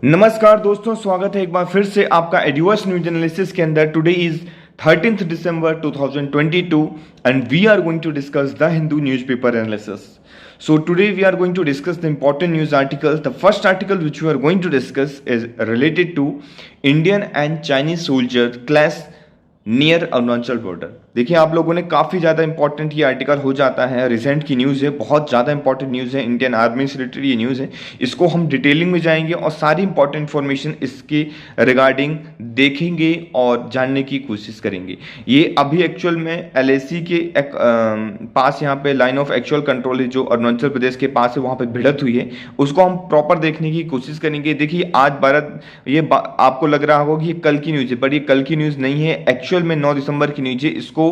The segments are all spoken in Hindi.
नमस्कार दोस्तों, स्वागत है एक बार फिर से आपका एडुवर्स न्यूज एनालिसिस के अंदर। Today is 13th December 2022 and we are going to discuss the Hindu newspaper analysis. So today we are going to discuss the important news articles. The first article which we are going to discuss is related to Indian and Chinese soldier clash near Arunachal border. देखिए, आप लोगों ने काफ़ी ज़्यादा इंपॉर्टेंट ये आर्टिकल हो जाता है, रिसेंट की न्यूज़ है, बहुत ज़्यादा इंपॉर्टेंट न्यूज़ है, इंडियन आर्मी से रिलेटेड ये न्यूज़ है। इसको हम डिटेलिंग में जाएंगे और सारी इंपॉर्टेंट इन्फॉर्मेशन इसके रिगार्डिंग देखेंगे और जानने की कोशिश करेंगे। ये अभी एक्चुअल में LAC के पास यहाँ पे लाइन ऑफ एक्चुअल कंट्रोल है, जो अरुणाचल प्रदेश के पास है, वहाँ पे भिड़त हुई है, उसको हम प्रॉपर देखने की कोशिश करेंगे। देखिए, आज भारत आपको लग रहा होगा कि ये कल की न्यूज़ है, पर ये कल की न्यूज़ नहीं है, एक्चुअल में 9 दिसंबर की न्यूज़ है। इसको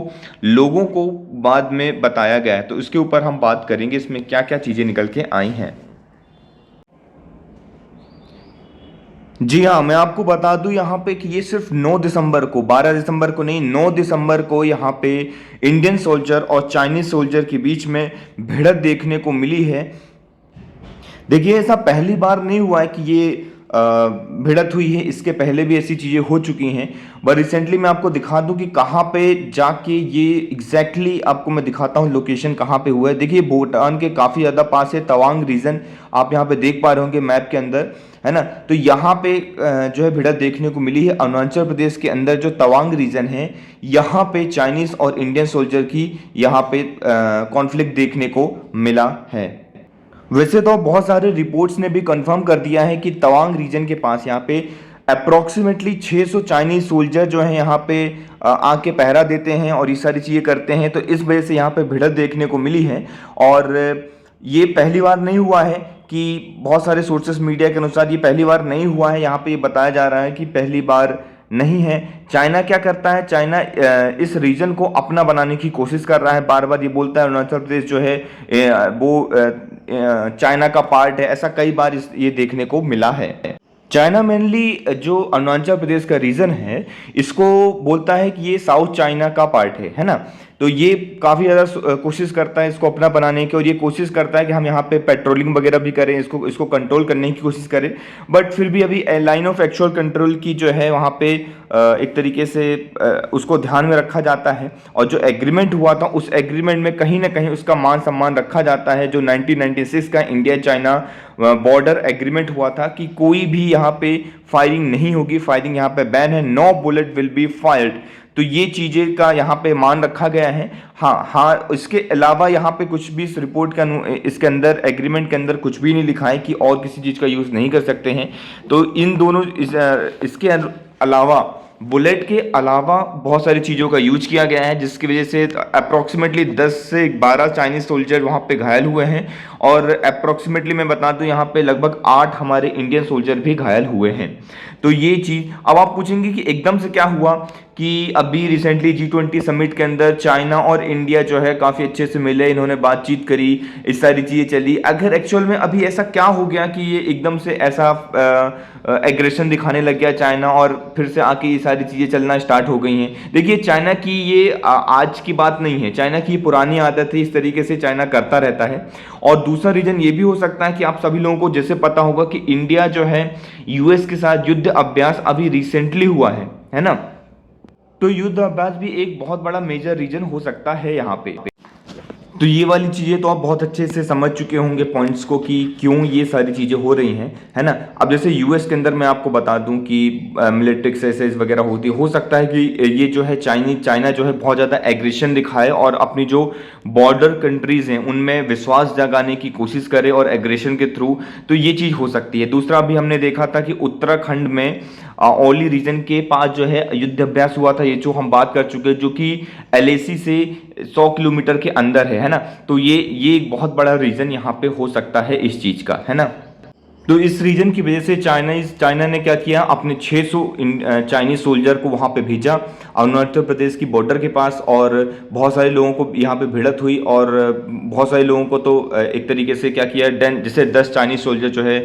लोगों को बाद में बताया गया है, तो इसके ऊपर हम बात करेंगे इसमें क्या क्या चीजें निकल के आई हैं। जी हाँ, मैं आपको बता दूं यहाँ पे कि ये सिर्फ 9 दिसंबर को, 12 दिसंबर को नहीं, 9 दिसंबर को यहाँ पे इंडियन सोल्जर और चाइनीज सोल्जर के बीच में भिड़त देखने को मिली है। देखिए, ऐसा पहली बार नहीं हुआ है कि ये भिड़त हुई है, इसके पहले भी ऐसी चीज़ें हो चुकी हैं। बट रिसेंटली मैं आपको दिखा दूं कि कहाँ पे जाके ये एग्जैक्टली आपको मैं दिखाता हूँ लोकेशन कहाँ पे हुआ है। देखिए, भूटान के काफ़ी ज़्यादा पास है, तवांग रीजन आप यहाँ पे देख पा रहे होंगे मैप के अंदर, है ना। तो यहाँ पे जो है भिड़त देखने को मिली है। अरुणाचल प्रदेश के अंदर जो तवांग रीजन है, यहाँ पे चाइनीज़ और इंडियन सोल्जर की यहाँ पे कॉन्फ्लिक्ट देखने को मिला है। वैसे तो बहुत सारे रिपोर्ट्स ने भी कंफर्म कर दिया है कि तवांग रीजन के पास यहाँ पे अप्रोक्सीमेटली 600 चाइनीज सोल्जर जो है यहाँ पे आके पहरा देते हैं और ये सारी चीज़ें करते हैं। तो इस वजह से यहाँ पे भिड़त देखने को मिली है और ये पहली बार नहीं हुआ है कि बहुत सारे सोर्सेस मीडिया के अनुसार ये पहली बार नहीं हुआ है। यहाँ पे ये बताया जा रहा है कि पहली बार नहीं है। चाइना क्या करता है, चाइना इस रीजन को अपना बनाने की कोशिश कर रहा है, बार बार ये बोलता है अरुणाचल प्रदेश जो है वो चाइना का पार्ट है। ऐसा कई बार ये देखने को मिला है। चाइना मेनली जो अरुणाचल प्रदेश का रीजन है, इसको बोलता है कि ये साउथ चाइना का पार्ट है ना। तो ये काफ़ी ज़्यादा कोशिश करता है इसको अपना बनाने की, और ये कोशिश करता है कि हम यहाँ पे पेट्रोलिंग वगैरह भी करें, इसको कंट्रोल करने की कोशिश करें। बट फिर भी अभी लाइन ऑफ एक्चुअल कंट्रोल की जो है वहाँ पे एक तरीके से उसको ध्यान में रखा जाता है, और जो एग्रीमेंट हुआ था उस एग्रीमेंट में कहीं ना कहीं उसका मान सम्मान रखा जाता है। जो 1996 का इंडिया चाइना बॉर्डर एग्रीमेंट हुआ था कि कोई भी यहाँ पे फायरिंग नहीं होगी, फायरिंग यहाँ पे बैन है, no bullet will be fired. तो ये चीज़ें का यहाँ पे मान रखा गया है। हाँ, इसके अलावा यहाँ पे कुछ भी इस रिपोर्ट के इसके अंदर एग्रीमेंट के अंदर कुछ भी नहीं लिखा है कि और किसी चीज़ का यूज़ नहीं कर सकते हैं। तो इन दोनों इसके अलावा बुलेट के अलावा बहुत सारी चीज़ों का यूज किया गया है, जिसकी वजह से अप्रॉक्सीमेटली 10 से 12 चाइनीज सोल्जर वहाँ पे घायल हुए हैं, और अप्रॉक्सीमेटली मैं बता दूं यहाँ पे लगभग 8 हमारे इंडियन सोल्जर भी घायल हुए हैं। तो ये चीज़, अब आप पूछेंगे कि एकदम से क्या हुआ कि अभी रिसेंटली G20 समिट के अंदर चाइना और इंडिया जो है काफ़ी अच्छे से मिले, इन्होंने बातचीत करी, इस सारी चीज़ें चली। अगर एक्चुअल में अभी ऐसा क्या हो गया कि ये एकदम से ऐसा एग्रेशन दिखाने लग गया चाइना, और फिर से आके ये सारी चीज़ें चलना स्टार्ट हो गई हैं। देखिए, चाइना की ये आज की बात नहीं है, चाइना की पुरानी आदत है, इस तरीके से चाइना करता रहता है। और दूसरा रीजन ये भी हो सकता है कि आप सभी लोगों को जैसे पता होगा कि इंडिया जो है US के साथ युद्ध अभ्यास अभी रिसेंटली हुआ है ना। तो युद्ध अभ्यास भी एक बहुत बड़ा मेजर रीजन हो सकता है यहाँ पे। तो ये वाली चीज़ें तो आप बहुत अच्छे से समझ चुके होंगे पॉइंट्स को कि क्यों ये सारी चीज़ें हो रही हैं, है ना। अब जैसे US के अंदर मैं आपको बता दूं कि मिलिट्री एक्सरसाइज वगैरह होती है, हो सकता है कि ये जो है चाइना जो है बहुत ज़्यादा एग्रेशन दिखाए और अपनी जो बॉर्डर कंट्रीज़ हैं उनमें विश्वास जगाने की कोशिश करे और एग्रेशन के थ्रू, तो ये चीज़ हो सकती है। दूसरा, अभी हमने देखा था कि उत्तराखंड में औली रीजन के पास जो है युद्ध अभ्यास हुआ था, ये जो हम बात कर चुके हैं, जो कि LAC से 100 किलोमीटर के अंदर है ना। तो ये एक बहुत बड़ा रीजन यहाँ पे हो सकता है इस चीज़ का, है ना। तो इस रीजन की वजह से चाइना ने क्या किया, अपने 600 चाइनीज सोल्जर को वहाँ पे भेजा अरुणाचल प्रदेश की बॉर्डर के पास, और बहुत सारे लोगों को यहाँ पे भिड़त हुई, और बहुत सारे लोगों को तो एक तरीके से क्या किया, जैसे 10 चाइनीज सोल्जर जो है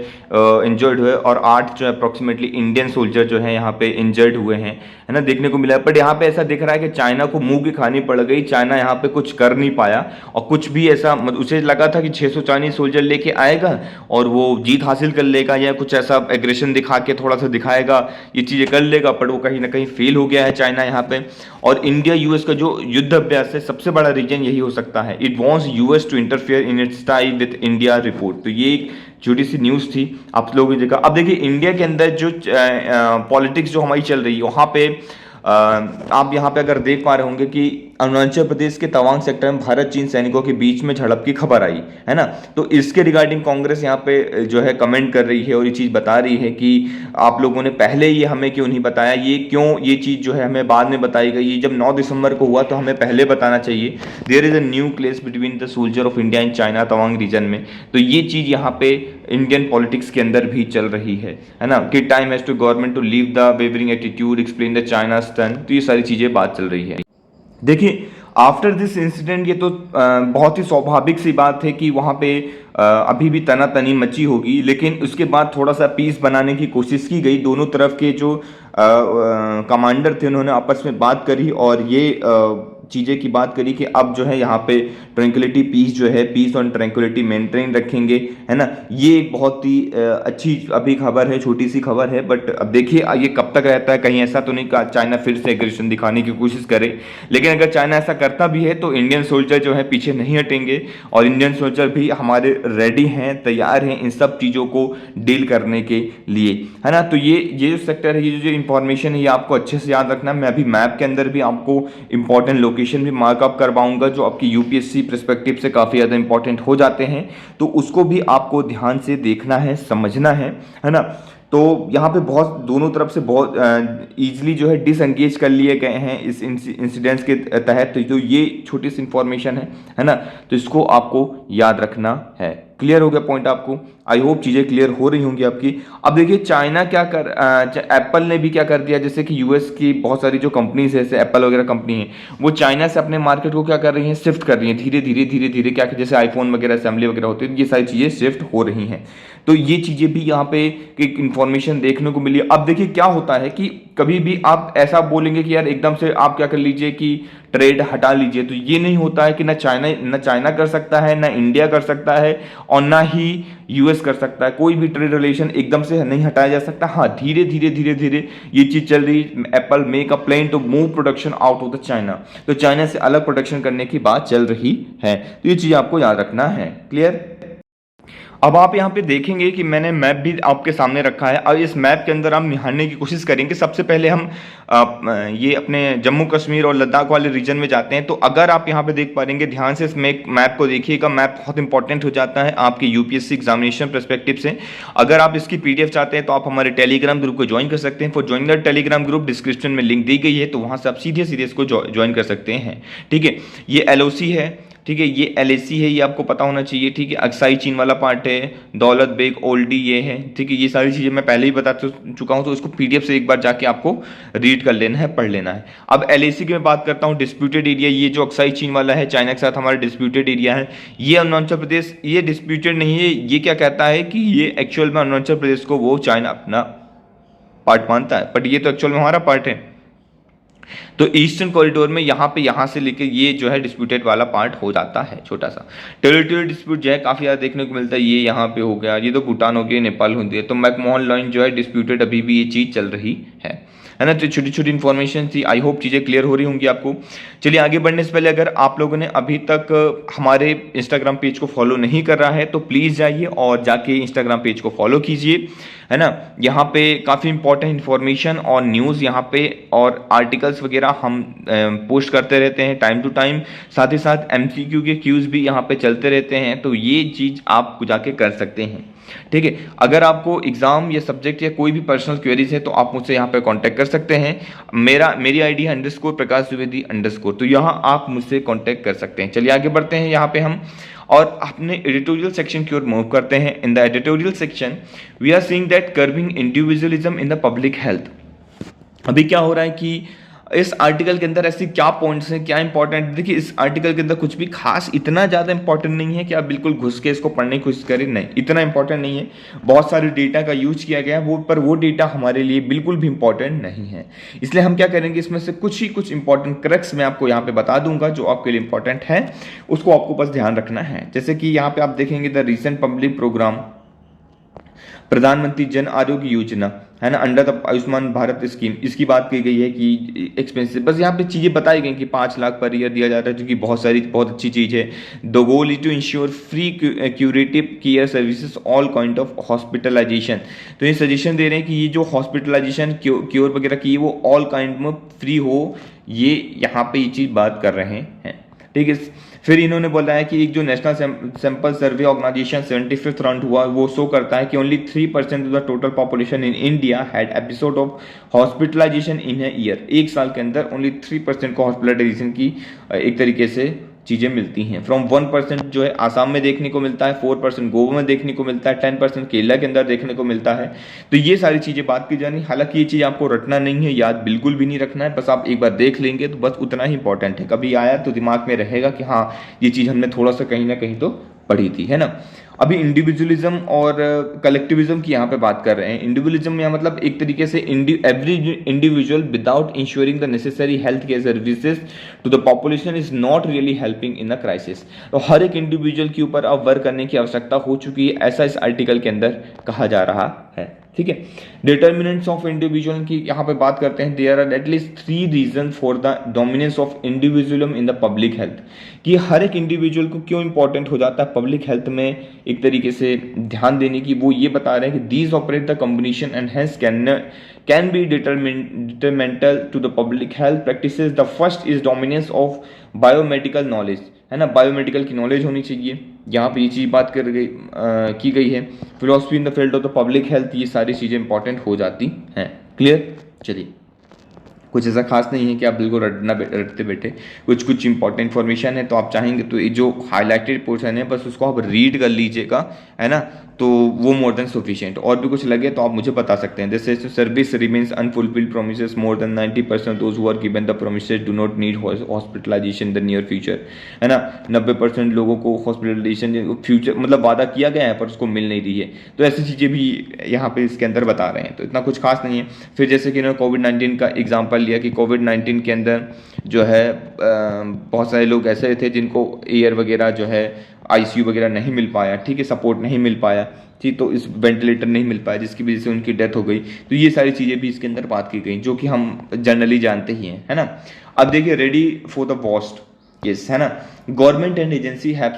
इंजर्ड हुए, और 8 जो है अप्रॉक्सीमेटली इंडियन सोल्जर जो है यहाँ पे इंजर्ड हुए हैं, है ना, देखने को मिला। बट यहाँ पे ऐसा दिख रहा है कि चाइना को मुंह की खानी पड़ गई, चाइना यहाँ पे कुछ कर नहीं पाया, और कुछ भी ऐसा उसे लगा था कि 600 चाइनीज सोल्जर लेके आएगा और वो जीत हासिल हासिल कर लेगा या कुछ ऐसा एग्रेशन दिखा के थोड़ा सा दिखाएगा, ये चीज़ें कर लेगा, पर वो कहीं ना कहीं फेल हो गया है चाइना यहाँ पे। और इंडिया यूएस का जो युद्ध अभ्यास है, सबसे बड़ा रीजन यही हो सकता है। It wants US to interfere in its tie with India report. तो ये एक छोटी सी न्यूज़ थी, आप लोगों की जगह। अब देखिए इंडिया के अंदर जो पॉलिटिक्स जो हमारी चल रही है, वहाँ पे आप यहाँ पे अगर देख पा रहे होंगे कि अरुणाचल प्रदेश के तवांग सेक्टर में भारत चीन सैनिकों के बीच में झड़प की खबर आई है ना। तो इसके रिगार्डिंग कांग्रेस यहाँ पे जो है कमेंट कर रही है और ये चीज़ बता रही है कि आप लोगों ने पहले ये हमें क्यों नहीं बताया, ये चीज़ जो है हमें बाद में बताई गई। जब 9 दिसंबर को हुआ तो हमें पहले बताना चाहिए। There is a new clash between the soldier of India and China Tawang region में। तो ये चीज़ यहाँ पे इंडियन पॉलिटिक्स के अंदर भी चल रही है ना, कि time has to government to leave the wavering attitude, explain the China stand. तो ये सारी चीज़ें बात चल रही है। देखिए आफ्टर दिस इंसिडेंट, ये तो बहुत ही स्वाभाविक सी बात है कि वहाँ पे अभी भी तनातनी मची होगी, लेकिन उसके बाद थोड़ा सा पीस बनाने की कोशिश की गई। दोनों तरफ के जो कमांडर थे उन्होंने आपस में बात करी और ये चीज़ें की बात करी कि अब जो है यहाँ पे ट्रैंक्विलिटी पीस जो है, पीस और ट्रैंक्विलिटी मेंटेन रखेंगे, है ना। ये एक बहुत ही अच्छी अभी खबर है, छोटी सी खबर है, बट अब देखिए ये कब तक रहता है। कहीं ऐसा तो नहीं कि चाइना फिर से एग्रेशन दिखाने की कोशिश करे, लेकिन अगर चाइना ऐसा करता भी है तो इंडियन सोल्जर जो है पीछे नहीं हटेंगे और इंडियन सोल्जर भी हमारे रेडी हैं, तैयार हैं इन सब चीज़ों को डील करने के लिए, है ना। तो ये जो सेक्टर है, ये जो इंफॉर्मेशन है, ये आपको अच्छे से याद रखना। मैं अभी मैप के अंदर भी आपको इंपॉर्टेंट लोकेशन भी मार्कअप करवाऊंगा जो आपकी यूपीएससी पर्सपेक्टिव से काफ़ी ज़्यादा इंपॉर्टेंट हो जाते हैं, तो उसको भी आपको ध्यान से देखना है, समझना है ना। तो यहाँ पे बहुत दोनों तरफ से बहुत ईजिली जो है डिसएंगेज कर लिए गए हैं इस इंसिडेंट्स के तहत। तो ये छोटी सी इंफॉर्मेशन है ना, तो इसको आपको याद रखना है। क्लियर हो गया पॉइंट आपको? आई होप चीज़ें क्लियर हो रही होंगी आपकी। अब देखिए चाइना क्या एप्पल ने भी क्या कर दिया, जैसे कि यूएस की बहुत सारी जो कंपनीज है, जैसे एप्पल वगैरह कंपनी है, वो चाइना से अपने मार्केट को क्या कर रही हैं, शिफ्ट कर रही हैं धीरे धीरे धीरे धीरे। क्या जैसे आईफोन वगैरह असेंबली वगैरह होती है, ये सारी चीज़ें शिफ्ट हो रही हैं। तो ये चीज़ें भी यहाँ पे एक इन्फॉर्मेशन देखने को मिली। अब देखिए क्या होता है कि कभी भी आप ऐसा बोलेंगे कि यार एकदम से आप क्या कर लीजिए कि ट्रेड हटा लीजिए, तो ये नहीं होता है कि ना चाइना कर सकता है, ना इंडिया कर सकता है और ना ही यूएस कर सकता है। कोई भी ट्रेड रिलेशन एकदम से नहीं हटाया जा सकता। हाँ, धीरे धीरे धीरे धीरे ये चीज़ चल रही। Apple make a plan to move production out of the China, तो चाइना से अलग प्रोडक्शन करने की बात चल रही है। तो ये चीज़ आपको याद रखना है। क्लियर? अब आप यहाँ पे देखेंगे कि मैंने मैप भी आपके सामने रखा है और इस मैप के अंदर हम निहारने की कोशिश करेंगे। सबसे पहले हम ये अपने जम्मू कश्मीर और लद्दाख वाले रीजन में जाते हैं। तो अगर आप यहाँ पे देख पाएंगे, ध्यान से इस मैप को देखिएगा। मैप बहुत इंपॉर्टेंट हो जाता है आपके यूपीएससी एग्जामिनेशन पर्सपेक्टिव से। अगर आप इसकी पीडीएफ चाहते हैं तो आप हमारे टेलीग्राम ग्रुप को ज्वाइन कर सकते हैं। For join the Telegram group description में लिंक दी गई है, तो वहाँ से आप सीधे सीधे इसको ज्वाइन कर सकते हैं। ठीक है, ये एलओसी है, ठीक है, ये एलएसी है, ये आपको पता होना चाहिए। ठीक है, अक्साई चीन वाला पार्ट है, दौलत बेग ओल्डी ये है। ठीक है, ये सारी चीज़ें मैं पहले ही बता चुका हूँ, तो इसको पीडीएफ से एक बार जाके आपको रीड कर लेना है, पढ़ लेना है। अब एलएसी की मैं बात करता हूँ, डिस्प्यूटेड एरिया। ये जो अक्साई चीन वाला है, चाइना के साथ हमारा डिस्प्यूटेड एरिया है। ये अरुणाचल प्रदेश, ये डिस्प्यूटेड नहीं है। ये क्या कहता है कि ये एक्चुअल में अरुणाचल प्रदेश को वो चाइना अपना पार्ट मानता है, बट ये तो एक्चुअल में हमारा पार्ट है। तो ईस्टर्न कॉरिडोर में यहाँ से लेके ये जो है डिस्प्यूटेड वाला पार्ट हो जाता है छोटा सा। टेरिटोरियल डिस्प्यूट जो है काफ़ी ज़्यादा देखने को मिलता है। ये यहाँ पे हो गया, ये तो भूटान हो गया, नेपाल हो गया। तो मैकमोहन लाइन जो है डिस्प्यूटेड, अभी भी ये चीज़ चल रही है ना। तो छोटी छोटी इन्फॉर्मेशन थी। आई होप चीज़ें क्लियर हो रही होंगी आपको। चलिए आगे बढ़ने से पहले, अगर आप लोगों ने अभी तक हमारे इंस्टाग्राम पेज को फॉलो नहीं कर रहा है तो प्लीज़ जाइए और जाके इंस्टाग्राम पेज को फॉलो कीजिए, है ना। यहाँ पे काफ़ी इंपॉर्टेंट इन्फॉर्मेशन और न्यूज़ यहाँ पे और आर्टिकल्स वगैरह हम पोस्ट करते रहते हैं टाइम टू टाइम। साथ ही साथ एमसीक्यू के क्यूज़ भी यहाँ पे चलते रहते हैं, तो ये चीज़ आप जाके कर सकते हैं। ठीक है, अगर आपको एग्जाम या सब्जेक्ट या कोई भी पर्सनल क्वेरीज है तो आप मुझसे यहाँ पे कांटेक्ट कर सकते हैं। मेरी आईडी है _प्रकाश द्विवेदी _, तो यहाँ आप मुझसे कांटेक्ट कर सकते हैं। चलिए आगे बढ़ते हैं यहाँ पे हम और अपने एडिटोरियल सेक्शन की ओर मूव करते हैं। In the editorial section we are seeing that curbing individualism in the public health. अभी क्या हो रहा है कि इस आर्टिकल के अंदर ऐसे क्या पॉइंट्स हैं, क्या इंपॉर्टेंट। देखिए इस आर्टिकल के अंदर कुछ भी खास इतना ज़्यादा इंपॉर्टेंट नहीं है कि आप बिल्कुल घुस के इसको पढ़ने की कोशिश करें, नहीं, इतना इंपॉर्टेंट नहीं है। बहुत सारे डेटा का यूज किया गया है वो डेटा हमारे लिए बिल्कुल भी इंपॉर्टेंट नहीं है। इसलिए हम क्या करेंगे, इसमें से कुछ इंपॉर्टेंट क्रक्स मैं आपको यहाँ पे बता दूंगा जो आपके लिए इंपॉर्टेंट है, उसको आपको बस ध्यान रखना है। जैसे कि यहाँ पे आप देखेंगे द रिसेंट पब्लिक प्रोग्राम प्रधानमंत्री जन आरोग्य योजना है ना, under the Ayushman Bharat scheme, इसकी बात की गई है कि एक्सपेंसिव, बस यहाँ पे चीज़ें बताई गई कि 5 लाख पर ईयर दिया जाता है, जो कि बहुत अच्छी चीज़ है। The goal is to ensure free curative care services all kind of hospitalisation. तो ये सजेशन दे रहे हैं कि ये जो हॉस्पिटलाइजेशन क्योर वगैरह की है वो ऑल काइंड में फ्री हो, ये यहाँ पे ये चीज़ बात कर रहे हैं, ठीक है। फिर इन्होंने बोला है कि एक जो national sample survey organisation 75th round हुआ वो शो करता है कि only 3% of the total population in India had episode of hospitalisation in a year. एक साल के अंदर ओनली 3% को हॉस्पिटलाइजेशन की एक तरीके से चीज़ें मिलती हैं। फ्रॉम 1% जो है आसाम में देखने को मिलता है, 4% गोवा में देखने को मिलता है, 10% केरला के अंदर देखने को मिलता है। तो ये सारी चीज़ें बात की जानी, हालांकि ये चीज़ आपको रटना नहीं है, याद बिल्कुल भी नहीं रखना है, बस आप एक बार देख लेंगे तो बस उतना ही इंपॉर्टेंट है। कभी आया तो दिमाग में रहेगा कि हाँ ये चीज़ हमने थोड़ा सा कहीं ना कहीं तो पढ़ी थी, है ना। अभी इंडिविजुअलिज्म और कलेक्टिविज्म की यहाँ पे बात कर रहे हैं। इंडिविजुअलिज्म या मतलब एक तरीके से every individual without ensuring the necessary health care services to the population is not really helping in the crisis. तो हर एक इंडिविजुअल के ऊपर अब वर्क करने की आवश्यकता हो चुकी है, ऐसा इस आर्टिकल के अंदर कहा जा रहा है, ठीक है। डिटर्मिनेंट्स ऑफ इंडिविजुअल की यहाँ पे बात करते हैं। There are at least 3 reason for the dominance of individualism in the public health, कि हर एक इंडिविजुअल को क्यों इंपॉर्टेंट हो जाता है पब्लिक हेल्थ में एक तरीके से ध्यान देने की। वो ये बता रहे हैं कि these operate the combination and hence can be detrimental to the public health practices. The first is dominance of biomedical knowledge, है ना, बायोमेडिकल की नॉलेज होनी चाहिए, यहाँ पे ये चीज़ बात की गई है। Philosophy in the field of the public health, ये सारी चीज़ें इंपॉर्टेंट हो जाती हैं। क्लियर, चलिए कुछ ऐसा खास नहीं है कि आप बिल्कुल रटते बैठे, कुछ इंपॉर्टेंट इन्फॉर्मेशन है तो आप चाहेंगे तो ये जो हाईलाइटेड पोर्शन है बस उसको आप रीड कर लीजिएगा, है ना, तो वो मोर देन सफिशिएंट। और भी कुछ लगे तो आप मुझे बता सकते हैं। जैसे service remains unfulfilled promises, more than 90% of those who are given the promises do not need hospitalisation in the near future, है ना। 90% लोगों को हॉस्पिटलाइजेशन फ्यूचर मतलब वादा किया गया है पर उसको मिल नहीं रही है, तो ऐसी चीज़ें भी यहाँ पे इसके अंदर बता रहे हैं, तो इतना कुछ खास नहीं है। फिर जैसे कि इन्होंने कोविड-19 का एग्जाम्पल लिया कि कोविड-19 के अंदर जो है बहुत सारे लोग ऐसे थे जिनको एयर वगैरह जो है आईसीयू वगैरह नहीं मिल पाया, ठीक है, सपोर्ट नहीं मिल पाया, ठीक, तो इस वेंटिलेटर नहीं मिल पाया जिसकी वजह से उनकी डेथ हो गई। तो ये सारी चीज़ें भी इसके अंदर बात की गई जो कि हम जनरली जानते ही हैं, है ना। अब देखिए ready for the worst case, है ना, government and agency have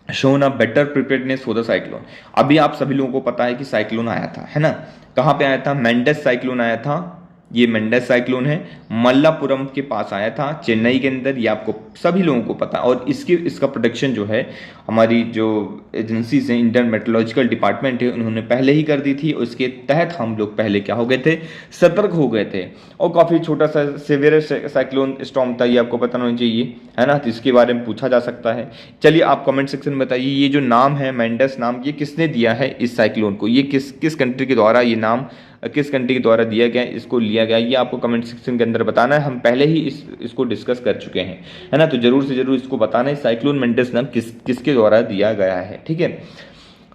shown a better preparedness for the cyclone. अभी आप सभी लोगों को पता है कि साइक्लोन आया था, है ना, कहाँ पे आया था, मेंडेस साइक्लोन आया था, ये मेंडेस साइक्लोन है, मल्लापुरम के पास आया था चेन्नई के अंदर, ये आपको सभी लोगों को पता है। और इसका प्रोडक्शन जो है हमारी जो एजेंसीज हैं, इंडियन मेट्रोलॉजिकल डिपार्टमेंट है, उन्होंने पहले ही कर दी थी। उसके तहत हम लोग पहले क्या हो गए थे, सतर्क हो गए थे। और काफ़ी छोटा सा सिवियर साइक्लोन स्टॉर्म था, ये आपको पता होना चाहिए, है ना, तो इसके बारे में पूछा जा सकता है। चलिए आप कमेंट सेक्शन में बताइए ये जो नाम है मेंडेस नाम, ये किसने दिया है इस साइक्लोन को, ये किस कंट्री के द्वारा ये नाम किस कंट्री के द्वारा दिया गया, इसको लिया गया, ये आपको कमेंट सेक्शन के अंदर बताना है। हम पहले ही इसको डिस्कस कर चुके हैं, है ना, तो जरूर से जरूर इसको बताना है साइक्लोन मेंडेस नाम किसके द्वारा दिया गया है, ठीक है।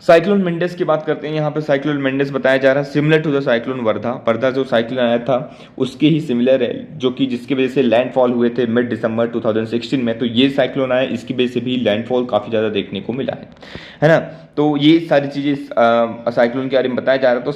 साइक्लोन मेंडेस की बात करते हैं। यहाँ पे साइक्लोन मेंडेस बताया जा रहा है similar to the cyclone Vardah जो साइक्लोन आया था उसके ही सिमिलर है, जो कि जिसकी वजह से लैंडफॉल हुए थे मिड दिसंबर 2016 में। तो ये साइक्लोन आया, इसकी वजह से भी लैंडफॉल काफ़ी ज़्यादा देखने को मिला है ना। तो ये सारी चीज़ें साइक्लोन के बारे में बताया जा रहा है। तो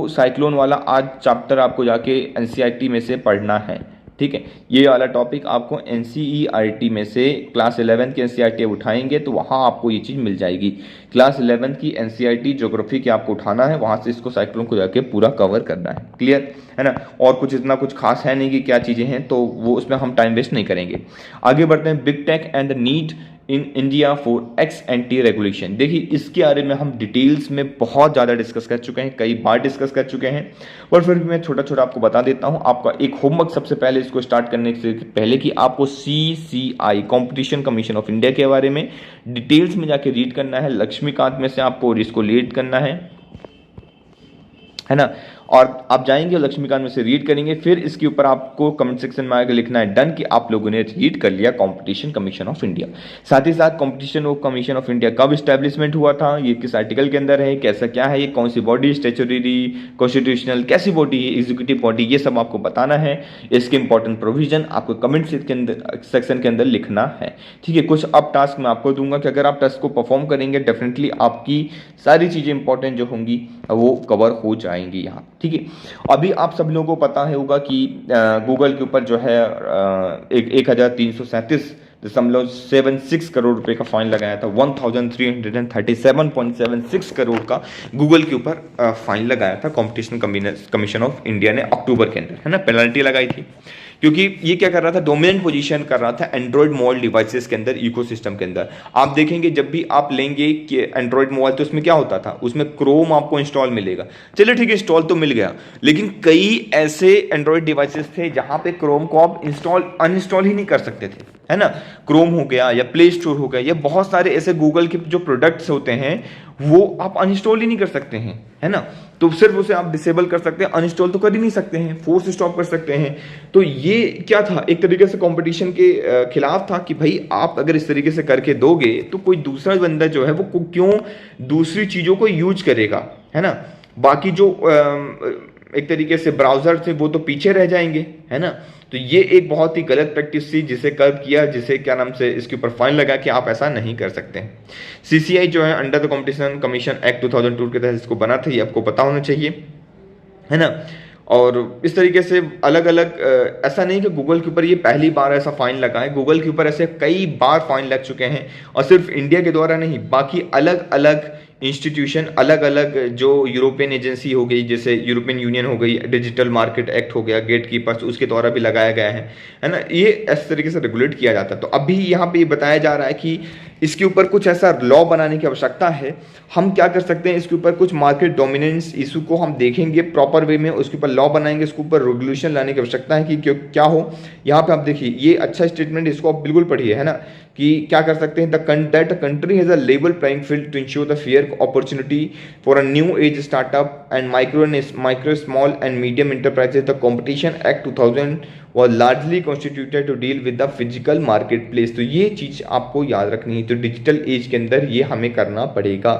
साइक्लोन वाला आज चैप्टर आपको जाके NCERT में से पढ़ना है, ठीक है। ये वाला टॉपिक आपको NCERT में से क्लास 11 की NCERT उठाएंगे तो वहाँ आपको ये चीज़ मिल जाएगी। क्लास 11 की NCERT ज्योग्राफी की आपको उठाना है, वहाँ से इसको साइक्लोन को जाके पूरा कवर करना है, क्लियर है ना। और कुछ इतना कुछ खास है नहीं कि क्या चीज़ें हैं, तो वो उसमें हम टाइम वेस्ट नहीं करेंगे। आगे बढ़ते हैं, big tech and the need in India for x anti regulation. देखिए इसके बारे में हम डिटेल्स में बहुत ज़्यादा डिस्कस कर चुके हैं, कई बार डिस्कस कर चुके हैं, और फिर भी मैं छोटा छोटा आपको बता देता हूं। आपका एक होमवर्क सबसे पहले इसको स्टार्ट करने से पहले कि आपको CCI competition commission of India के बारे में डिटेल्स में जाके रीड करना है। लक्ष्मीकांत में से आपको इसको रीड करना है ना। और आप जाएंगे और लक्ष्मीकांत में से रीड करेंगे, फिर इसके ऊपर आपको कमेंट सेक्शन में आगे लिखना है डन कि आप लोगों ने रीड कर लिया कंपटीशन कमीशन ऑफ इंडिया। साथ ही साथ कंपटीशन कमीशन ऑफ इंडिया कब स्टैब्लिशमेंट हुआ था, ये किस आर्टिकल के अंदर है, कैसा क्या है, ये कौन सी बॉडी, स्टैच्यूटरी, कॉन्स्टिट्यूशनल, कैसी बॉडी है, एग्जीक्यूटिव बॉडी, ये सब आपको बताना है। इसके इंपॉर्टेंट प्रोविजन आपको कमेंट सेक्शन के अंदर लिखना है। ठीक है, कुछ अब टास्क मैं आपको दूंगा कि अगर आप टास्क को परफॉर्म करेंगे डेफिनेटली आपकी सारी चीजें इंपॉर्टेंट जो होंगी वो कवर हो जाएंगी यहाँ। ठीक है, अभी आप सब लोगों को पता होगा कि गूगल के ऊपर जो है 1337.76 करोड़ रुपए का फाइन लगाया था। 1337.76 करोड़ का गूगल के ऊपर फाइन लगाया था कंपटीशन कमीशन ऑफ इंडिया ने अक्टूबर के अंदर, है ना, पेनल्टी लगाई थी, क्योंकि ये क्या कर रहा था, डोमिनेंट पोजीशन कर रहा था एंड्रॉइड मोबाइल डिवाइसेस के अंदर, इकोसिस्टम के अंदर। आप देखेंगे जब भी आप लेंगे कि एंड्रॉइड मोबाइल तो उसमें क्या होता था, उसमें क्रोम आपको इंस्टॉल मिलेगा। चलिए ठीक है, इंस्टॉल तो मिल गया, लेकिन कई ऐसे एंड्रॉइड डिवाइसेस थे जहां पे क्रोम को आप अनइंस्टॉल ही नहीं कर सकते थे, है ना। क्रोम हो गया या प्ले स्टोर हो गया, या बहुत सारे ऐसे गूगल के जो प्रोडक्ट्स होते हैं वो आप अनइंस्टॉल ही नहीं कर सकते हैं, है ना। तो सिर्फ उसे आप डिसेबल कर सकते हैं, अनइंस्टॉल तो कर ही नहीं सकते हैं, फोर्स स्टॉप कर सकते हैं। तो ये क्या था, एक तरीके से कंपटीशन के खिलाफ था कि भाई आप अगर इस तरीके से करके दोगे तो कोई दूसरा बंदा जो है वो क्यों दूसरी चीजों को यूज करेगा, है ना। बाकी जो एक तरीके से ब्राउजर थे वो तो पीछे रह जाएंगे, है ना। तो ये एक बहुत ही गलत प्रैक्टिस थी जिसे कर्व किया, जिसे क्या नाम से इसके ऊपर फाइन लगा कि आप ऐसा नहीं कर सकते। सीसीआई जो है under the competition commission act 2002 के तहत इसको बना था, ये आपको पता होना चाहिए, है ना। और इस तरीके से अलग अलग ऐसा नहीं कि गूगल के ऊपर ये पहली बार ऐसा फाइन लगा है, गूगल के ऊपर ऐसे कई बार फाइन लग चुके हैं, और सिर्फ इंडिया के द्वारा नहीं, बाकी अलग अलग इंस्टीट्यूशन, अलग अलग जो यूरोपियन एजेंसी हो गई, जैसे यूरोपियन यूनियन हो गई, डिजिटल मार्केट एक्ट हो गया, गेट कीपर्स, उसके द्वारा भी लगाया गया है ना। ये इस तरीके से रेगुलेट किया जाता है। तो अभी यहाँ पे ये बताया जा रहा है कि इसके ऊपर कुछ ऐसा लॉ बनाने की आवश्यकता है। हम क्या कर सकते हैं, इसके ऊपर कुछ मार्केट डोमिनेंस इशू को हम देखेंगे प्रॉपर वे में, उसके ऊपर लॉ बनाएंगे, इसके ऊपर रेगुलेशन लाने की आवश्यकता है कि क्या हो। यहाँ पे आप देखिए, ये अच्छा स्टेटमेंट, इसको आप बिल्कुल पढ़िए, है ना, कि क्या कर सकते हैं, that country has a level playing field to ensure the fair opportunity for a new age startup and micro small and medium enterprises. The competition act 2000 was largely constituted to deal with the physical marketplace। तो ये चीज आपको याद रखनी है, तो डिजिटल एज के अंदर ये हमें करना पड़ेगा।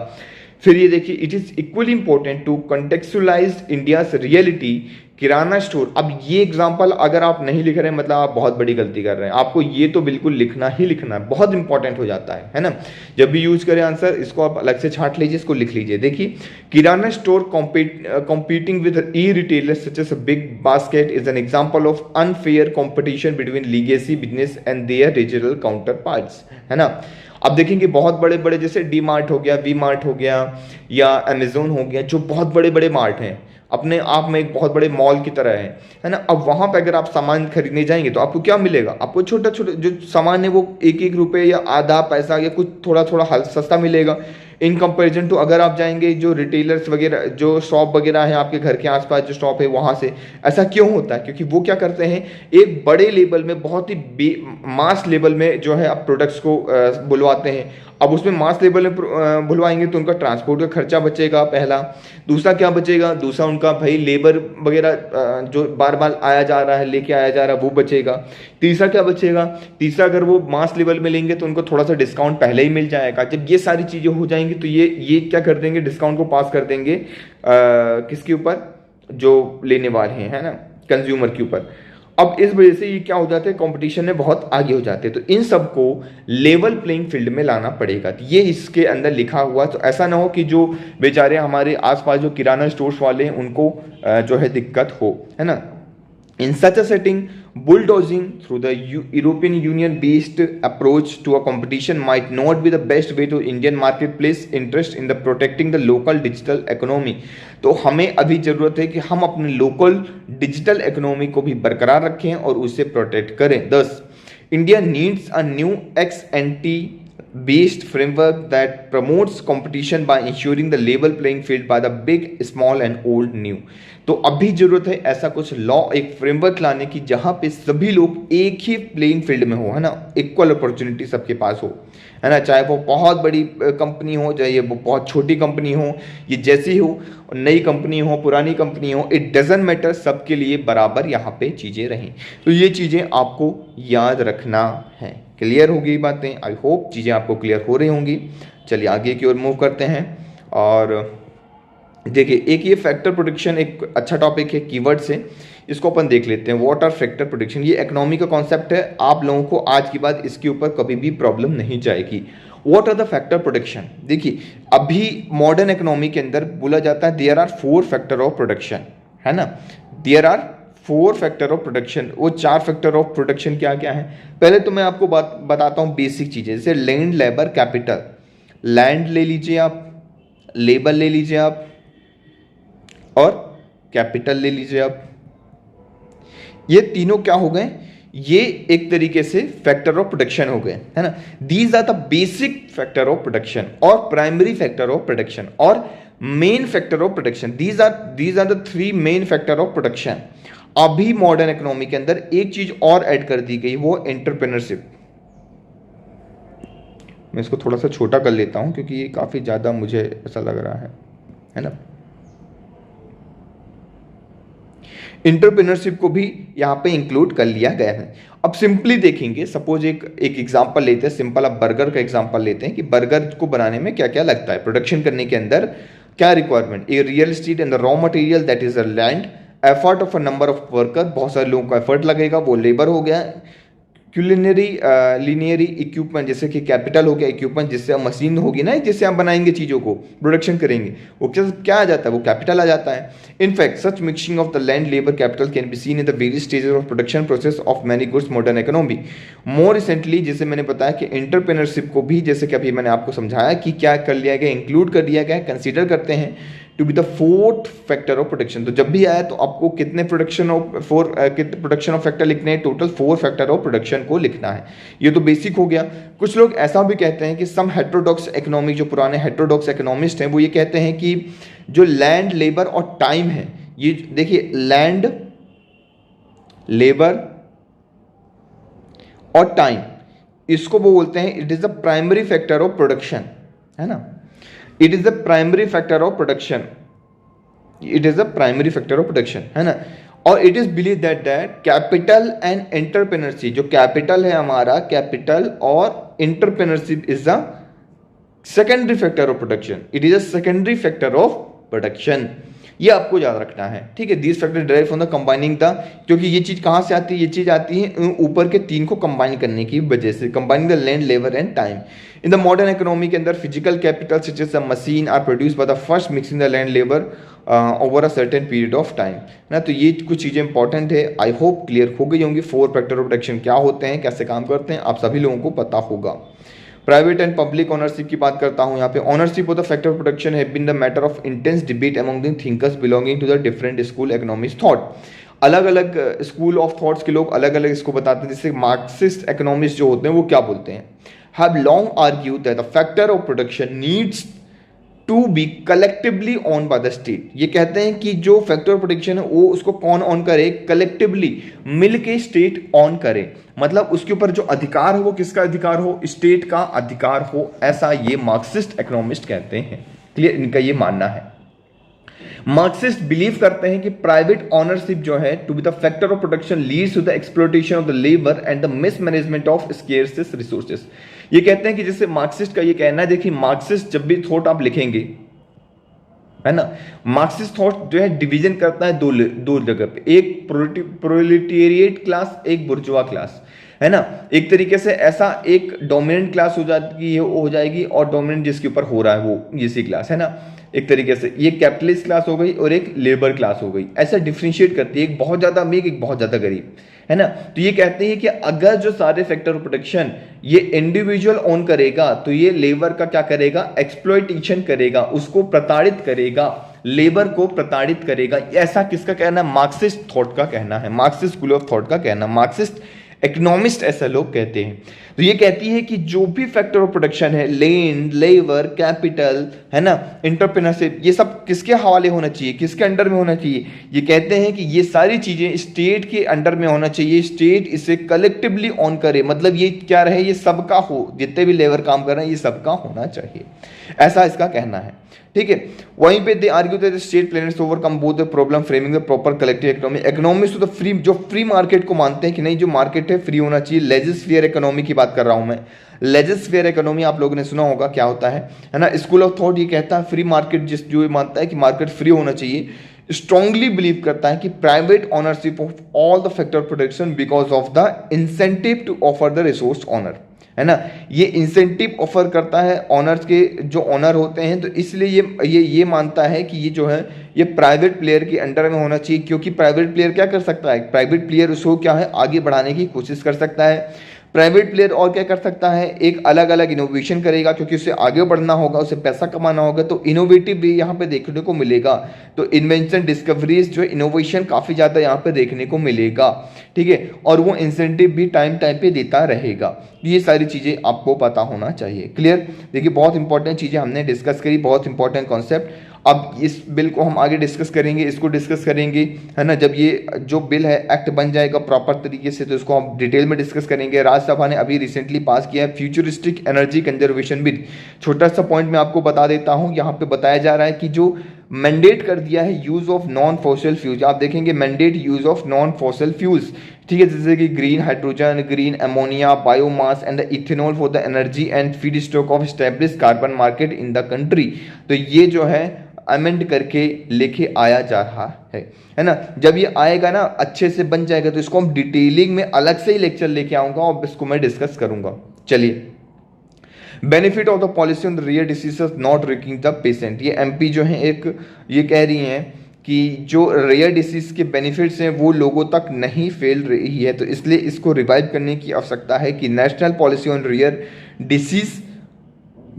फिर ये देखिए, it is equally important to contextualise India's reality. Kirana store, अब ये एग्जांपल अगर आप नहीं लिख रहे हैं मतलब आप बहुत बड़ी गलती कर रहे हैं, आपको ये तो बिल्कुल लिखना ही लिखना है, बहुत इंपॉर्टेंट हो जाता है ना। जब भी यूज करें आंसर, इसको आप अलग से छांट लीजिए, इसको लिख लीजिए। देखिए, किराना store competing with e-retailers such as a big basket is an example of unfair competition between legacy business and their digital counterparts, है ना। अब देखेंगे बहुत बड़े बड़े जैसे डी मार्ट हो गया, वी मार्ट हो गया, या अमेजोन हो गया, जो बहुत बड़े बड़े मार्ट हैं, अपने आप में एक बहुत बड़े मॉल की तरह है ना। अब वहां पर अगर आप सामान खरीदने जाएंगे तो आपको क्या मिलेगा, आपको छोटा छोटा जो सामान है वो 1-1 रुपए या आधा पैसा या कुछ थोड़ा थोड़ा सस्ता मिलेगा, इन कंपैरिजन टू अगर आप जाएंगे जो रिटेलर्स वगैरह, जो शॉप वगैरह है आपके घर के आसपास जो शॉप है वहाँ से। ऐसा क्यों होता है, क्योंकि वो क्या करते हैं, एक बड़े लेवल में, बहुत ही मास लेवल में जो है आप प्रोडक्ट्स को बुलवाते हैं। अब उसमें मास लेवल में बुलवाएंगे तो उनका ट्रांसपोर्ट का खर्चा बचेगा पहला, दूसरा क्या बचेगा, दूसरा उनका भाई लेबर वगैरह जो बार बार आया जा रहा है, लेके आया जा रहा है, वो बचेगा। तीसरा क्या बचेगा, तीसरा अगर वो मास लेवल में लेंगे तो उनको थोड़ा सा डिस्काउंट पहले ही मिल जाएगा। जब ये सारी चीज़ें हो जाएंगी तो ये क्या कर देंगे, डिस्काउंट को पास कर देंगे किसके ऊपर, जो लेने वाले हैं, है ना, कंज्यूमर के ऊपर। अब इस वजह से ये क्या हो जाते हैं, कंपटीशन में बहुत आगे हो जाते हैं। तो इन सबको लेवल प्लेइंग फील्ड में लाना पड़ेगा, तो ये इसके अंदर लिखा हुआ। तो ऐसा ना हो कि जो बेचारे हमारे आसपास जो किराना स्टोर्स वाले हैं उनको जो है दिक्कत हो, है ना। In such a setting, bulldozing through the European Union-based approach to a competition might not be the best way to Indian marketplace interest in the protecting the local digital economy। तो हमें अभी ज़रूरत है कि हम अपने लोकल डिजिटल इकोनॉमी को भी बरकरार रखें और उसे प्रोटेक्ट करें। 10. India needs a new ex-ante based framework that promotes competition by ensuring the level playing field by the big, small and old, new। तो अभी जरूरत है ऐसा कुछ लॉ, एक फ्रेमवर्क लाने की जहां पे सभी लोग एक ही प्लेइंग फील्ड में हो, है ना, इक्वल अपॉर्चुनिटी सबके पास हो, है ना, चाहे वो बहुत बड़ी कंपनी हो, चाहे ये वो बहुत छोटी कंपनी हो, ये जैसी हो, नई कंपनी हो, पुरानी कंपनी हो, इट डजेंट मैटर, सबके लिए बराबर यहाँ पे चीज़ें रहें। तो ये चीज़ें आपको याद रखना है। क्लियर होगी बातें? आई होप चीज़ें आपको क्लियर हो रही होंगी। चलिए आगे की ओर मूव करते हैं। और देखिए, एक ये फैक्टर प्रोडिक्शन एक अच्छा टॉपिक है, कीवर्ड से इसको अपन देख लेते हैं। What are factor production? ये इकोनॉमी का कॉन्सेप्ट है, आप लोगों को आज की बात इसके ऊपर कभी भी प्रॉब्लम नहीं जाएगी। What are the factor production? देखिए, अभी मॉडर्न इकोनॉमी के अंदर बोला जाता है there are 4 factor of production, है ना, there are 4 factor of production. वो 4 फैक्टर ऑफ प्रोडक्शन क्या क्या है? पहले तो मैं आपको बताता हूँ बेसिक चीज़ें, जैसे लैंड, लेबर, कैपिटल। लैंड ले लीजिए आप, लेबर ले लीजिए आप, और कैपिटल ले लीजिए आप। ये तीनों क्या हो गए? ये एक तरीके से फैक्टर ऑफ प्रोडक्शन हो गए, है ना। These are the basic factor of production और प्राइमरी फैक्टर ऑफ प्रोडक्शन और main factor of production. These are the 3 main factor of production. अभी मॉडर्न इकोनॉमी के अंदर एक चीज और ऐड कर दी गई, वो एंटरप्रेन्योरशिप। मैं इसको थोड़ा सा छोटा कर लेता हूं क्योंकि ये काफी ज्यादा मुझे ऐसा लग रहा है ना। एंटरप्रेन्योरशिप को भी यहाँ पे इंक्लूड कर लिया गया है। अब सिंपली देखेंगे, सपोज एक एग्जांपल लेते हैं, सिंपल आप बर्गर का एग्जांपल लेते हैं कि बर्गर को बनाने में क्या क्या लगता है, प्रोडक्शन करने के अंदर क्या requirement, a real estate and the raw material that is a land, effort of a number of worker, बहुत सारे लोगों का एफर्ट लगेगा, वो लेबर हो गया, क्यूलिनरी लीनियरी इक्विपमेंट जैसे कि कैपिटल हो गया, इक्विपमेंट जिससे आप मशीन होगी ना, जिससे आप बनाएंगे चीज़ों को, प्रोडक्शन करेंगे, वो क्या आ जाता है, वो कैपिटल आ जाता है। In fact such mixing of the land, labour, capital can be seen in the various stages of production process of many goods modern economy. More recently जैसे मैंने बताया कि एंटरप्रेन्योरशिप को भी, जैसे कि अभी मैंने आपको समझाया कि क्या कर लिया गया, इंक्लूड कर दिया गया, कंसिडर करते हैं to be the 4th factor of production. तो जब भी आया तो आपको कितने प्रोडक्शन ऑफ फैक्टर लिखने हैं? टोटल 4 फैक्टर ऑफ प्रोडक्शन को लिखना है। ये तो बेसिक हो गया। कुछ लोग ऐसा भी कहते हैं कि सम हेटेरोडॉक्स इकोनॉमी, जो पुराने हेटेरोडॉक्स इकोनॉमिस्ट हैं, वो ये कहते हैं कि जो लैंड, लेबर और टाइम है, ये देखिए लैंड, लेबर और टाइम, इसको वो बोलते हैं it is the primary factor of production, है ना। It is the primary factor of production, it is the primary factor of production, है ना। और it is believe that capital and entrepreneurship, जो कैपिटल है हमारा, कैपिटल और entrepreneurship is the secondary factor of production, it is a secondary factor of production. ये आपको याद रखना है, ठीक है। This factor derive from the combining the, क्योंकि ये चीज कहां से आती है? ये चीज आती है ऊपर के 3 को कंबाइन करने की वजह से, combining the land, labour and time. In the modern economy के अंदर physical capital such as a machine are produce by the first mixing the land, labour over a certain period of time, ना। तो ये कुछ चीजें इंपॉर्टेंट है, आई होप क्लियर हो गई होंगी। 4 फैक्टर ऑफ प्रोडक्शन क्या होते हैं, कैसे काम करते हैं, आप सभी लोगों को पता होगा। प्राइवेट एंड पब्लिक ऑनरशिप की बात करता हूं यहाँ पे। Ownership of the factor of production have been the matter of intense debate among the thinkers belonging to the different school economics thought. अलग अलग स्कूल ऑफ थॉट्स के लोग अलग अलग इसको बताते हैं। जैसे मार्क्सिस्ट इकोनॉमिस्ट जो होते हैं वो क्या बोलते हैं, have long argued that the factor of production needs to be collectively on by the state. ये कहते हैं कि जो फैक्टर ऑफ प्रोडक्शन है वो उसको कौन ऑन करे? कलेक्टिवली, मिल के स्टेट ऑन करे, मतलब उसके ऊपर जो अधिकार हो वो किसका अधिकार हो? स्टेट का अधिकार हो, ऐसा ये मार्क्सिस्ट इकोनॉमिस्ट कहते हैं। क्लियर, इनका ये मानना है। मार्क्सिस्ट बिलीव करते हैं कि प्राइवेट ऑनरशिप जो है to be the factor of production leads to the exploitation of the labour and the mismanagement of scarce resources. ये कहते हैं कि जैसे मार्क्सिस्ट का ये कहना है, देखिए मार्क्सिस्ट जब भी थॉट आप लिखेंगे, है ना, मार्क्सिस्ट थॉट जो है डिवीजन करता है दो जगह पे, एक प्रोलेटेरिएट क्लास, एक बुर्जुआ क्लास, है ना। एक तरीके से ऐसा एक डोमिनेंट क्लास हो जाएगी और डोमिनेंट जिसके ऊपर हो रहा है वो इसी क्लास, है ना। एक तरीके से ये कैपिटलिस्ट क्लास हो गई और एक लेबर क्लास हो गई, ऐसा डिफरेंशिएट करती है, एक बहुत ज्यादा अमीर, एक बहुत ज्यादा गरीब, है ना। तो ये कहते हैं कि अगर जो सारे फैक्टर ऑफ प्रोडक्शन ये इंडिविजुअल ओन करेगा तो ये लेबर का क्या करेगा? एक्सप्लॉयटेशन करेगा, उसको प्रताड़ित करेगा, लेबर को प्रताड़ित करेगा। ऐसा किसका कहना है? मार्क्सिस्ट थॉट का कहना है, मार्क्सिस्ट स्कूल ऑफ थॉट का कहना। मार्क्सिस्ट इकोनॉमिस्ट ऐसा लोग कहते हैं। तो ये कहती है कि जो भी फैक्टर ऑफ प्रोडक्शन है, लैंड, लेबर, कैपिटल, है ना, एंटरप्रेन्योरशिप, ये सब किसके हवाले होना चाहिए, किसके अंडर में होना चाहिए? ये कहते हैं कि ये सारी चीजें स्टेट के अंडर में होना चाहिए, स्टेट इसे कलेक्टिवली ऑन करे, मतलब ये क्या रहे, ये सबका हो, जितने भी लेबर काम कर रहे हैं ये सबका होना चाहिए, ऐसा इसका कहना है। ठीक है, वहीं पे दे argue that state planets overcome both the problem framing the proper collective economy. Economist तो फ्री, जो फ्री मार्केट को मानते हैं कि नहीं, जो मार्केट है फ्री होना चाहिए। लेजिस्फेयर इकोनॉमी की बात कर रहा हूं मैं। लेजिस्फेयर इकोनॉमी आप लोगों ने सुना होगा क्या होता है ना। स्कूल ऑफ थॉट ये कहता है फ्री मार्केट, जो मानता है कि मार्केट फ्री होना चाहिए, स्ट्रांगली बिलीव करता है कि private ownership of all the factor production because of the incentive to offer the resource owner, है ना। ये इंसेंटिव ऑफर करता है ऑनर्स के, जो ऑनर होते हैं, तो इसलिए ये मानता है कि ये जो है ये प्राइवेट प्लेयर के अंडर में होना चाहिए, क्योंकि प्राइवेट प्लेयर क्या कर सकता है, प्राइवेट प्लेयर उसको क्या है आगे बढ़ाने की कोशिश कर सकता है। प्राइवेट प्लेयर और क्या कर सकता है, एक अलग अलग इनोवेशन करेगा, क्योंकि उसे आगे बढ़ना होगा, उसे पैसा कमाना होगा, तो इनोवेटिव भी यहाँ पे देखने को मिलेगा। तो इन्वेंशन, डिस्कवरीज, जो इनोवेशन काफ़ी ज़्यादा यहाँ पे देखने को मिलेगा। ठीक है, और वो इंसेंटिव भी टाइम टाइम पे देता रहेगा। ये सारी चीज़ें आपको पता होना चाहिए। क्लियर? देखिए बहुत इंपॉर्टेंट चीज़ें हमने डिस्कस करी, बहुत इंपॉर्टेंट कॉन्सेप्ट। अब इस बिल को हम आगे डिस्कस करेंगे, इसको डिस्कस करेंगे, है ना। जब ये जो बिल है एक्ट बन जाएगा प्रॉपर तरीके से, तो इसको हम डिटेल में डिस्कस करेंगे। राज्यसभा ने अभी रिसेंटली पास किया है फ्यूचरिस्टिक एनर्जी कंजर्वेशन बिल। छोटा सा पॉइंट मैं आपको बता देता हूँ, यहाँ पे बताया जा रहा है कि जो मैंडेट कर दिया है use of non fossil fuels, आप देखेंगे mandate use of non fossil fuels. ठीक है, जैसे कि green hydrogen, green ammonia, biomass and the ethanol for the energy and feed stock of establish carbon market in the country. तो ये जो है अमेंड करके लेके आया जा रहा है ना। जब ये आएगा ना, अच्छे से बन जाएगा, तो इसको हम डिटेलिंग में अलग से ही लेक्चर लेके आऊंगा और इसको मैं डिस्कस करूंगा। चलिए, benefit of the policy on the rare diseases not risking the patient. ये एमपी जो है एक ये कह रही हैं कि जो रेयर डिसीज के बेनिफिट्स हैं वो लोगों तक नहीं फैल रही है, तो इसलिए इसको रिवाइव करने की आवश्यकता है कि national policy on rare disease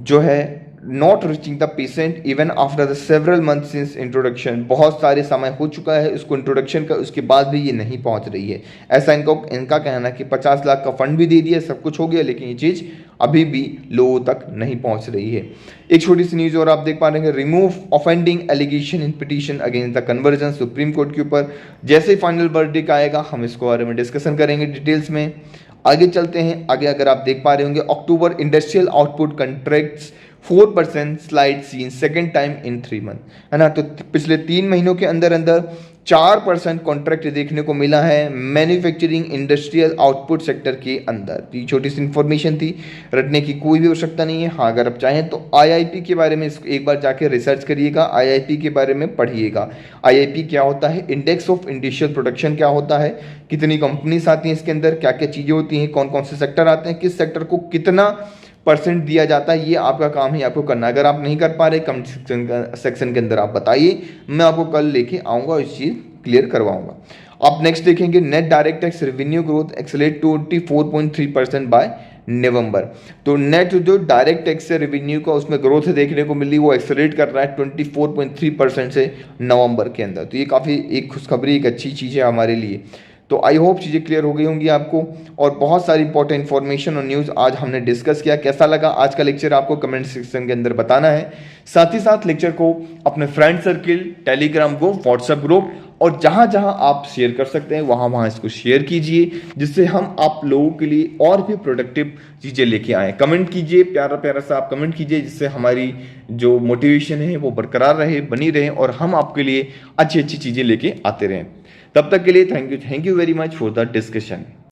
जो है not reaching the patient even after the several month since introduction. बहुत सारे समय हो चुका है इसको इंट्रोडक्शन का, उसके बाद भी ये नहीं पहुंच रही है। ऐसा इनका कहना है कि 50 लाख का फंड भी दे दिया, सब कुछ हो गया, लेकिन ये चीज़ अभी भी लोगों तक नहीं पहुंच रही है। एक छोटी सी न्यूज़ और आप देख पा रहे हैं, remove offending allegation in petition against the conversion Supreme Court के ऊपर। जैसे ही फाइनल वर्डिक्ट आएगा हम इसको बारे में डिस्कशन करेंगे डिटेल्स में। आगे चलते हैं, आगे अगर आप देख पा रहे होंगे, October industrial output contracts 4% slide seen second time in 3 month, है ना। तो पिछले 3 महीनों के अंदर अंदर 4% कॉन्ट्रैक्ट देखने को मिला है मैन्युफैक्चरिंग इंडस्ट्रियल आउटपुट सेक्टर के अंदर। तो ये छोटी सी इंफॉर्मेशन थी, रटने की कोई भी आवश्यकता नहीं है। हाँ, अगर आप चाहें तो आईआईपी के बारे में एक बार जाके रिसर्च करिएगा, आईआईपी के बारे में पढ़िएगा। आईआईपी क्या होता है, इंडेक्स ऑफ इंडस्ट्रियल प्रोडक्शन क्या होता है, कितनी कंपनीज आती हैं इसके अंदर, क्या क्या चीज़ें होती हैं, कौन कौन से सेक्टर आते हैं, किस सेक्टर को कितना % दिया जाता है, ये आपका काम है आपको करना। अगर आप नहीं कर पा रहे कमेंट सेक्शन के अंदर आप बताइए, मैं आपको कल लेके आऊँगा, इस चीज़ क्लियर करवाऊँगा। आप नेक्स्ट देखेंगे, net direct tax revenue growth accelerate 24.3% by November. तो नेट जो डायरेक्ट टैक्स से रेवेन्यू का उसमें ग्रोथ देखने को मिली, वो एक्सेलरेट कर रहा है 24.3% से नवंबर के अंदर। तो ये काफ़ी एक खुशखबरी, एक अच्छी चीज़ है हमारे लिए। तो आई होप चीज़ें क्लियर हो गई होंगी आपको, और बहुत सारी इंपॉर्टेंट इन्फॉर्मेशन और न्यूज़ आज हमने डिस्कस किया। कैसा लगा आज का लेक्चर आपको कमेंट सेक्शन के अंदर बताना है। साथ ही साथ लेक्चर को अपने friend circle, Telegram group, WhatsApp group और जहाँ जहाँ आप शेयर कर सकते हैं वहाँ इसको शेयर कीजिए, जिससे हम आप लोगों के लिए और भी प्रोडक्टिव चीज़ें लेके आएँ। कमेंट कीजिए, प्यारा प्यारा सा आप कमेंट कीजिए, जिससे हमारी जो मोटिवेशन है वो बरकरार रहे, बनी रहे, और हम आपके लिए अच्छी अच्छी चीज़ें लेके आते रहें। तब तक के लिए thank you very much for the discussion.